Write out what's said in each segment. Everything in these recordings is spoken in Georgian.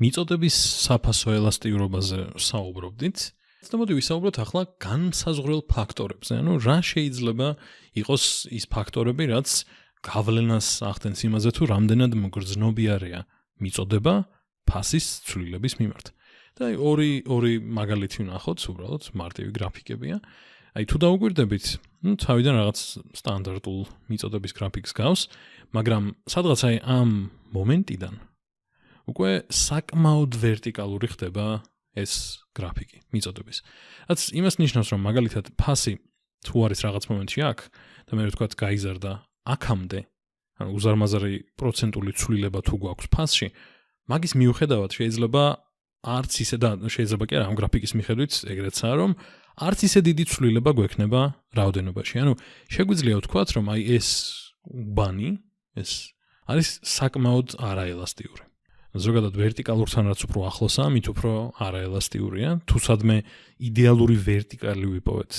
მიწოდების საფასო ელასტიურობაზე საუბრობდით. და მოდი ვისაუბროთ ახლა განმსაზღვრელ ფაქტორებზე. ანუ რა შეიძლება იყოს ის ფაქტორები, რაც გავლენას ახდენს იმაზე, თუ რამდენად მგრძნობიარეა მიწოდება ფასის ცვლილების მიმართ. და ორი მაგალითი ვნახოთ, უბრალოდ მარტივი გრაფიკებია. თუ დაუგვირდებით, თავიდან რაღაც სტანდარტულ მიწოდების გრაფიკს გავს, მაგრამ სადღაც ამ მომენტიდან უკვე საკმაოდ ვერტიკალური ხდება ეს გრაფიკი მიწოდების. რაც იმას ნიშნავს, რომ მაგალითად ფასი თუ არის რაღაც მომენტში აქ და მე ვთქვათ გაიზარდა აქამდე, ანუ უზარმაზარი პროცენტული ცვლილება თუ გვაქვს ფასში, მაგის მიუხედავად შეიძლება არც ისე და შეიძლება კი არა ამ გრაფიკის მიხედვით ეგრეცაა, რომ არც ისე დიდი ცვლილება გვექნება რაოდენობაში. ანუ შეგვიძლია ვთქვათ, რომ აი ეს უბანი, ეს არის საკმაოდ არაელასტიური. ზოგადად ვერტიკალურთან რაც უფრო ახლოსაა, მით უფრო არაელასტიურია. თუ სადმე იდეალური ვერტიკალი ვიპოვეთ,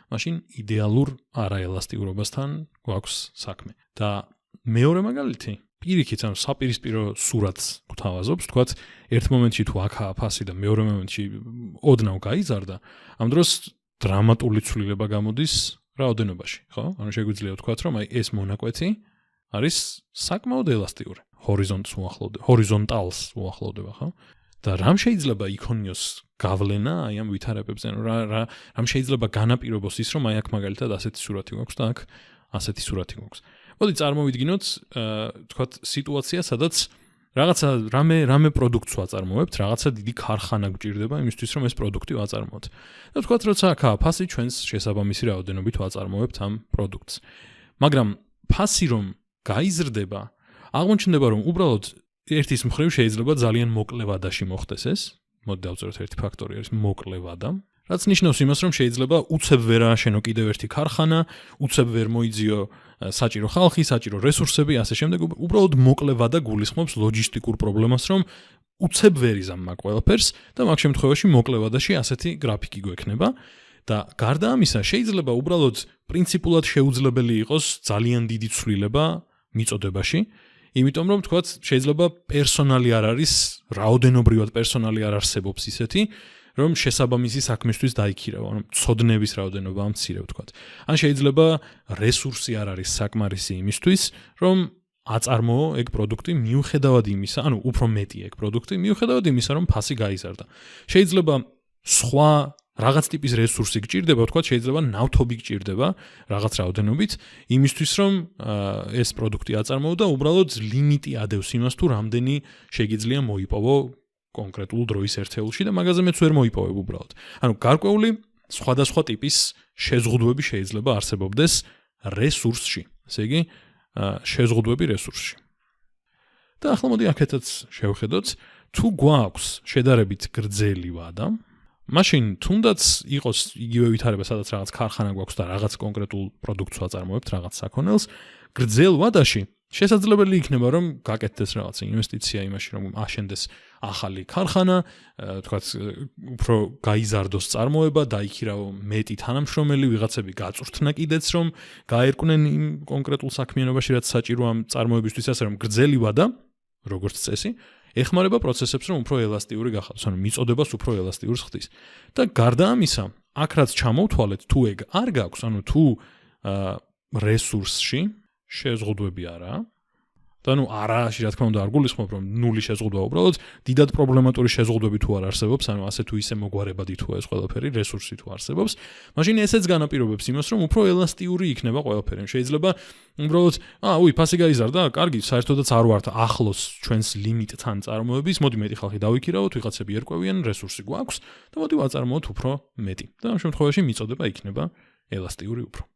მაშინ იდეალურ არაელასტიურობასთან გვაქვს საქმე. და მეორე მაგალითი, პირიქით, ანუ საპირისპირო სურათს გვთავაზობს, თქვათ, ერთ მომენტში თუ აქაა ფასი და მეორე მომენტში ოდნავ გაიზარდა, ამ დროს დრამატული ცვლილება გამოდის რაოდენობაში, ხო? ანუ შეგვიძლია ვთქვათ, რომ აი ეს მონაკვეთი არის საკმაოდ ელასტიური. ჰორიზონტალს უახლოვდება, ხო? და რამ შეიძლება იქონიოს გავლენა აი ამ ვითარებებზე, ანუ რამ შეიძლება განაპირობოს ის, რომ აი აქ მაგალითად ასეთი სურათი გვაქვს და აქ ასეთი სურათი გვაქვს. მოდი წარმოვიდგინოთ, თქვათ, სიტუაცია, სადაც რაღაცა რამე პროდუქტს ვაწარმოებთ, რაღაცა დიდი ქარხანა გვჭირდება იმისთვის, რომ ეს პროდუქტი ვაწარმოოთ. და თქვათ, როცა აქაა ფასი, ჩვენს შესაბამისი რაოდენობით ვაწარმოებთ ამ პროდუქტს. მაგრამ ფასი რომ გაიზრდება, აღმოჩნდება, რომ უბრალოდ ერთის მხრივ შეიძლება ძალიან მოკლე ვადაში მოხდეს ეს. მოდი დავწეროთ ერთი ფაქტორი არის მოკლე ვადა. რაც ნიშნავს იმას, რომ შეიძლება უცებ ვერ ააშენო კიდევ ერთი ქარხანა, უცებ ვერ მოიძიო საჭირო ხალხი, საჭირო რესურსები, ასე შემდეგ. უბრალოდ მოკლე ვადა გულისხმობს ლოჯისტიკურ პრობლემას, რომ უცებ ვერ იზამმა ყველაფერს და მაგ შემთხვევაში მოკლე ვადაში ასეთი გრაფიკი გვექნება. და გარდა ამისა, შეიძლება უბრალოდ პრინციპულად შეუძლებელი იყოს ძალიან დიდი ცვლილება მიწოდებაში. იმიტომ რომ თქვათ, შეიძლება პერსონალი არ არის, რაოდენობრივად პერსონალი არ არსებობს ისეთი, რომ შესაბამისი საქმისთვის დაიქირავა, ანუ ცოდნების რაოდენობა მცირე ვთქვათ. ან შეიძლება რესურსი არ არის საკმარისი იმისთვის, რომ აწარმოო ეგ პროდუქტი მიუხედავად იმისა, ანუ უფრო მეტი ეგ პროდუქტი მიუხედავად იმისა, რომ ფასი გაიზარდა. შეიძლება სხვა რაღაც ტიპის რესურსი გჭირდება, ვთქვათ, შეიძლება ნავთობი გჭირდება რაღაც რაოდენობით, იმისთვის რომ ეს პროდუქტი აწარმოო და უბრალოდ ლიმიტი ადევს იმას, თუ რამდენი შეგიძლია მოიპოვო კონკრეტულ დროის ერთეულში და მაგაზე მეც ვერ მოიპოვებ უბრალოდ. ანუ გარკვეული სხვადასხვა ტიპის შეზღუდვები შეიძლება არსებობდეს რესურსში, ესე იგი, შეზღუდვები რესურსში. და ახლა მოდი აქეთაც შევხედოთ, თუ გვაქვს შედარებით გრძელი ვადა, მაშინ თუნდაც იყოს იგივე ვითარება, სადაც რაღაც ქარხანა გვაქვს და რაღაც კონკრეტულ პროდუქტს ვაწარმოებთ, რაღაც საქონელს, გრძელ ვადაში შესაძლებელი იქნება, რომ გაკეთდეს რაღაცა ინვესტიცია იმაში, რომ აშენდეს ახალი ქარხანა, თქვათ, უფრო გაიზარდოს წარმოება, დაიქირავო მეტი თანამშრომელი, ვიღაცები გაწვრთნა კიდეც, რომ გაერკვნენ იმ კონკრეტულ საქმიანობაში, რაც საჭირო ამ წარმოებისთვის, ასე რომ გრძელი ვადა, როგორც წესი, ეხმარება პროცესებს, რომ უფრო ელასტიური გახადოს, ანუ მიწოდებას უფრო ელასტიურს ხდის. და გარდა ამისა, აქ რაც ჩამოვთვალეთ, თუ ეგ არ გაქვს, ანუ თუ რესურსში შეზღუდვები არაა, და ნუ არაში რა თქმა უნდა არ გულისხმობ, რომ ნული შეზღუდვა უბრალოდ დიდად პრობლემატური შეზღუდვები თუ არ არსებობს, ანუ ასე თუ ისე მოგვარებადი თუ ეს ყველაფერი, რესურსი თუ არსებობს, მაშინ ესეც განაპირობებს იმას, რომ უფრო ელასტიური იქნება ყველაფერი. შეიძლება უბრალოდ, ფასი გაიზარდა, კარგი, საერთოდაც არ ვართ ახლოს ჩვენს ლიმიტთან წარმოების, მოდი მეტი ხალხი დავიქირავოთ, ვიღაცები ერკვევიან, რესურსი გვაქვს და მოდი ვაწარმოოთ უფრო მეტი. და ამ შემთხვევაში მიწოდება იქნება ელასტიური უფრო.